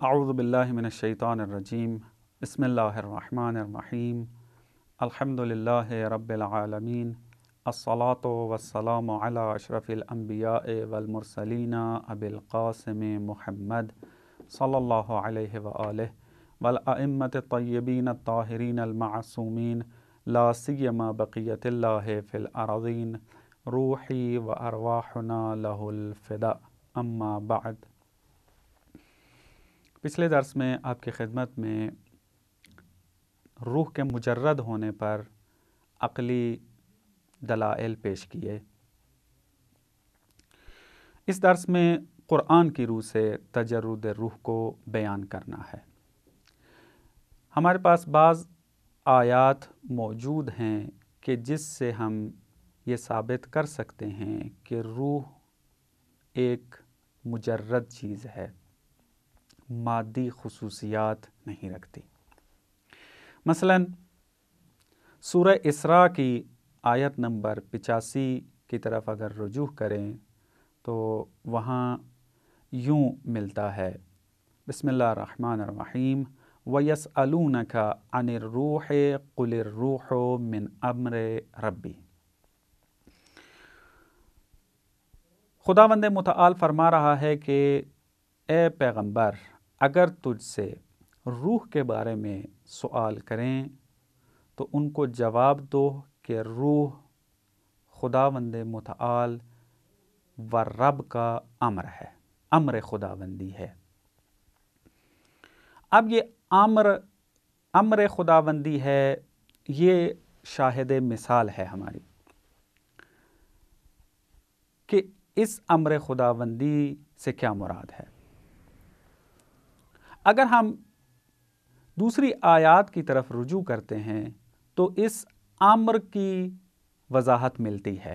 اعوذ باللہ من الشیطان الرجیم بسم اللہ الرحمن الرحیم الحمد للہ رب العالمین الصلاۃ والسلام علی اشرف الانبیاء والمرسلین ابی القاسم محمد صلی اللہ علیہ وآلہ والائمۃ الطیبین الطاہرین المعصومین لا سیما بقیۃ اللہ فی الارضین روحی و ارواحنا لہ الفداء اما بعد۔ پچھلے درس میں آپ کی خدمت میں روح کے مجرد ہونے پر عقلی دلائل پیش کیے۔ اس درس میں قرآن کی روح سے تجرد روح کو بیان کرنا ہے۔ ہمارے پاس بعض آیات موجود ہیں کہ جس سے ہم یہ ثابت کر سکتے ہیں کہ روح ایک مجرد چیز ہے، مادی خصوصیات نہیں رکھتی۔ مثلا سورہ اسراء کی آیت نمبر 85 کی طرف اگر رجوع کریں تو وہاں یوں ملتا ہے، بسم اللہ الرحمن الرحیم وَيَسْأَلُونَكَ عَنِ الرُّوحِ قُلِ الرُّوحُ مِنْ أَمْرِ رَبِّي۔ خداوند متعال فرما رہا ہے کہ اے پیغمبر، اگر تجھ سے روح کے بارے میں سوال کریں تو ان کو جواب دو کہ روح خداوند متعال و رب کا امر ہے، امر خداوندی ہے۔ اب یہ امر خداوندی ہے، یہ شاہد مثال ہے ہماری کہ اس امر خداوندی سے کیا مراد ہے۔ اگر ہم دوسری آیات کی طرف رجوع کرتے ہیں تو اس امر کی وضاحت ملتی ہے۔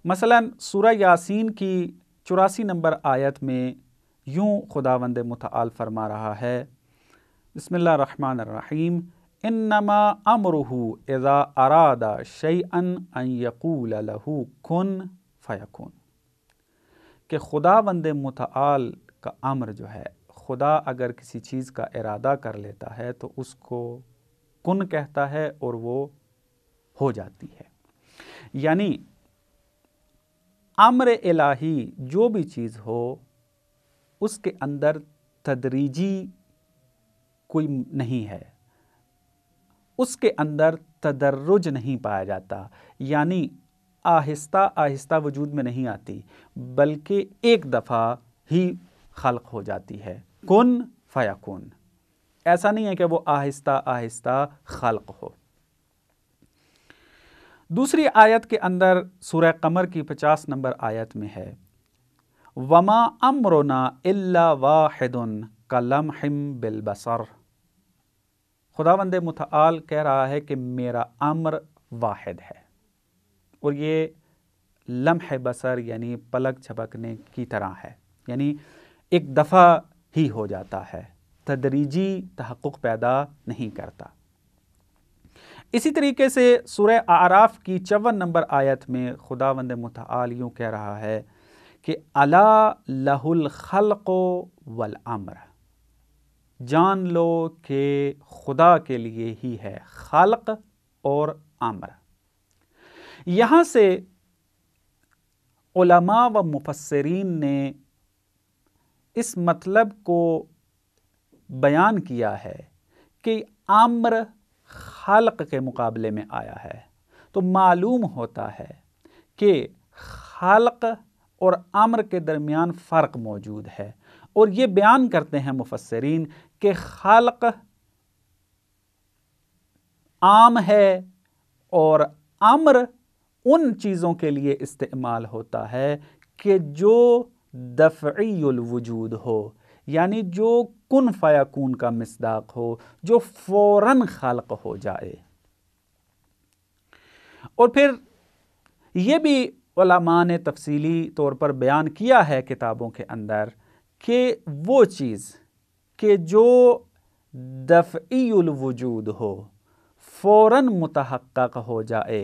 مثلا سورہ یاسین کی 84 نمبر آیت میں یوں خداوند متعال فرما رہا ہے، بسم اللہ الرحمن الرحیم انما امرہ اذا اراد شیئا ان یقول لہ کن فیکون، کہ خداوند متعال کا امر جو ہے، خدا اگر کسی چیز کا ارادہ کر لیتا ہے تو اس کو کن کہتا ہے اور وہ ہو جاتی ہے۔ یعنی امر الہی جو بھی چیز ہو اس کے اندر تدریجی کوئی نہیں ہے، اس کے اندر تدرج نہیں پایا جاتا، یعنی آہستہ آہستہ وجود میں نہیں آتی بلکہ ایک دفعہ ہی خلق ہو جاتی ہے، کن فیکون۔ ایسا نہیں ہے کہ وہ آہستہ آہستہ خلق ہو۔ دوسری آیت کے اندر سورہ قمر کی 50 نمبر آیت میں ہے، وَمَا أَمْرُنَا إِلَّا وَاحِدٌ كَلَمْحٍ بِالْبَصَرِ۔ خداوند متعال کہہ رہا ہے کہ میرا امر واحد ہے، اور یہ لمح بصر یعنی پلک جھپکنے کی طرح ہے، یعنی ایک دفعہ ہی ہو جاتا ہے، تدریجی تحقق پیدا نہیں کرتا۔ اسی طریقے سے سورہ اعراف کی 54 نمبر آیت میں خداوند متعال یوں کہہ رہا ہے کہ الا لہ الخلق والامر، جان لو کہ خدا کے لیے ہی ہے خلق اور امر۔ یہاں سے علماء و مفسرین نے اس مطلب کو بیان کیا ہے کہ امر خلق کے مقابلے میں آیا ہے، تو معلوم ہوتا ہے کہ خلق اور امر کے درمیان فرق موجود ہے، اور یہ بیان کرتے ہیں مفسرین کہ خلق عام ہے اور امر ان چیزوں کے لیے استعمال ہوتا ہے کہ جو دفعی الوجود ہو، یعنی جو کن فیکون کا مصداق ہو، جو فوراً خلق ہو جائے۔ اور پھر یہ بھی علماء نے تفصیلی طور پر بیان کیا ہے کتابوں کے اندر کہ وہ چیز کہ جو دفعی الوجود ہو، فوراً متحقق ہو جائے،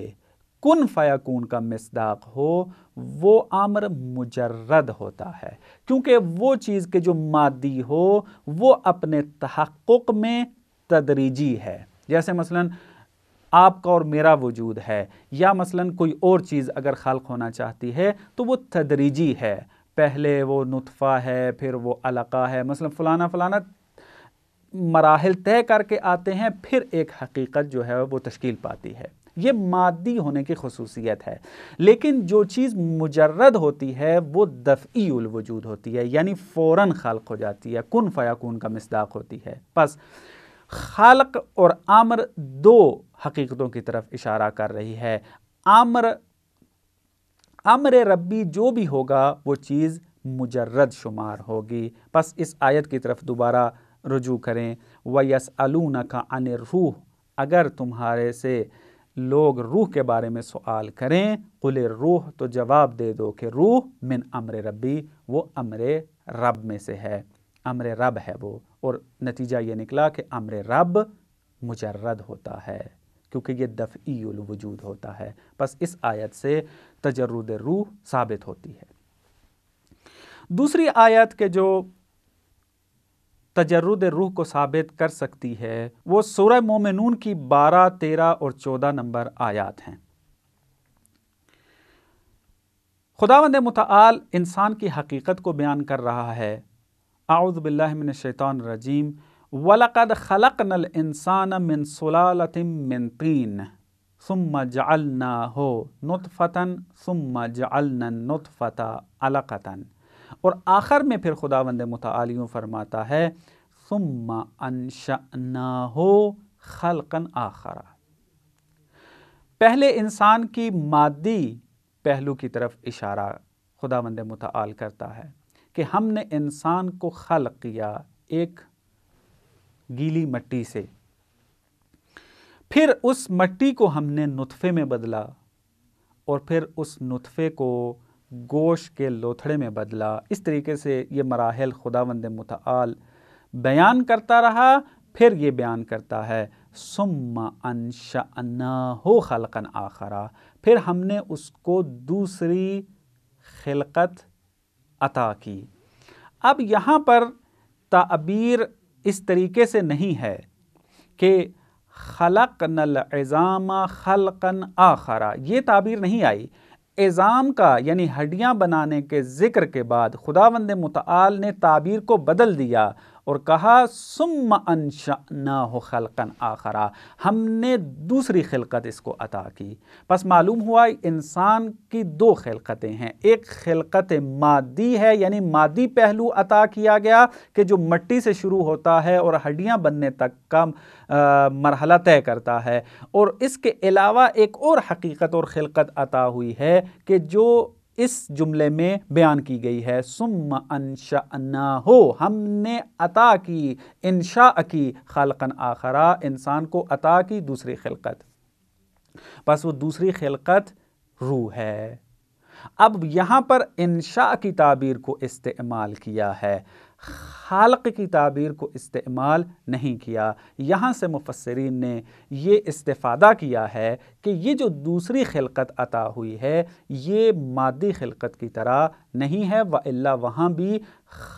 کن فیکون کا مصداق ہو، وہ امر مجرد ہوتا ہے، کیونکہ وہ چیز کے جو مادی ہو وہ اپنے تحقق میں تدریجی ہے. جیسے مثلاً آپ کا اور میرا وجود ہے، یا مثلاً کوئی اور چیز اگر خلق ہونا چاہتی ہے تو وہ تدریجی ہے. پہلے وہ نطفہ ہے، پھر وہ علقہ ہے، مثلاً فلانا مراحل طے کر کے آتے ہیں، پھر ایک حقیقت جو ہے وہ تشکیل پاتی ہے. یہ مادی ہونے کی خصوصیت ہے. لیکن جو چیز مجرد ہوتی ہے وہ دفعی الوجود ہوتی ہے، یعنی فوراً خلق ہو جاتی ہے، کن فیکون کا مصداق ہوتی ہے. بس خالق اور امر دو حقیقتوں کی طرف اشارہ کر رہی ہے. امر ربی جو بھی ہوگا وہ چیز مجرد شمار ہوگی. بس اس آیت کی طرف دوبارہ رجوع کریں. وَيَسْأَلُونَكَ عَنِ الرُّوحِ، اگر تمہارے سے لوگ روح کے بارے میں سوال کریں، قُلِ الرُّوحُ، تو جواب دے دو کہ روح من امر ربی، وہ امر رب میں سے ہے، امر رب ہے وہ. اور نتیجہ یہ نکلا کہ امر رب مجرد ہوتا ہے کیونکہ یہ دفعی الوجود ہوتا ہے. بس اس آیت سے تجرد روح ثابت ہوتی ہے. دوسری آیت کے جو تجرد روح کو ثابت کر سکتی ہے وہ سورہ مومنون کی 12، 13 اور 14 نمبر آیات ہیں. خداوند متعال انسان کی حقیقت کو بیان کر رہا ہے. اعوذ باللہ من الشیطان الرجیم. وَلَقَدْ خَلَقْنَا الْإِنسَانَ مِنْ صُلَالَةٍ مِّنْ طِينٍ ثُمَّ جَعَلْنَاهُ نُطْفَةً ثُمَّ جَعَلْنَا النُّطْفَةَ عَلَقَةً. اور آخر میں پھر خداوند متعال یوں فرماتا ہے ثُمَّ أَنشَأْنَاهُ خَلْقًا آخَرَ. پہلے انسان کی مادی پہلو کی طرف اشارہ خداوند متعال کرتا ہے کہ ہم نے انسان کو خلق کیا ایک گیلی مٹی سے، پھر اس مٹی کو ہم نے نطفے میں بدلا، اور پھر اس نطفے کو گوشت کے لوتھڑے میں بدلا. اس طریقے سے یہ مراحل خداوند متعال بیان کرتا رہا. پھر یہ بیان کرتا ہے ثم انشأناہ خلقا آخر، پھر ہم نے اس کو دوسری خلقت عطا کی. اب یہاں پر تعبیر اس طریقے سے نہیں ہے کہ خلقنا العظام خلقا آخر، یہ تعبیر نہیں آئی. عظام کا یعنی ہڈیاں بنانے کے ذکر کے بعد خداوند متعال نے تعبیر کو بدل دیا اور کہا ثم انشأناہ خلقا آخر، ہم نے دوسری خلقت اس کو عطا کی. پس معلوم ہوا انسان کی دو خلقتیں ہیں. ایک خلقت مادی ہے، یعنی مادی پہلو عطا کیا گیا کہ جو مٹی سے شروع ہوتا ہے اور ہڈیاں بننے تک کا مرحلہ طے کرتا ہے. اور اس کے علاوہ ایک اور حقیقت اور خلقت عطا ہوئی ہے کہ جو اس جملے میں بیان کی گئی ہے ثم انشأناہ، ہم نے عطا کی، انشاء کی، خلقا آخرہ، انسان کو عطا کی دوسری خلقت. بس وہ دوسری خلقت روح ہے. اب یہاں پر انشاء کی تعبیر کو استعمال کیا ہے، خالق کی تعبیر کو استعمال نہیں کیا. یہاں سے مفسرین نے یہ استفادہ کیا ہے کہ یہ جو دوسری خلقت عطا ہوئی ہے یہ مادی خلقت کی طرح نہیں ہے، وإلا وہاں بھی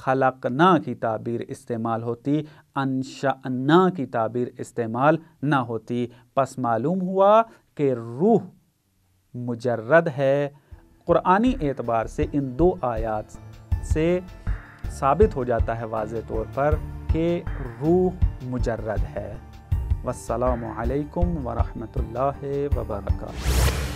خلقنا کی تعبیر استعمال ہوتی، انشأنا کی تعبیر استعمال نہ ہوتی. پس معلوم ہوا کہ روح مجرد ہے. قرآنی اعتبار سے ان دو آیات سے ثابت ہو جاتا ہے واضح طور پر کہ روح مجرد ہے. والسلام علیکم ورحمۃ اللہ وبرکاتہ.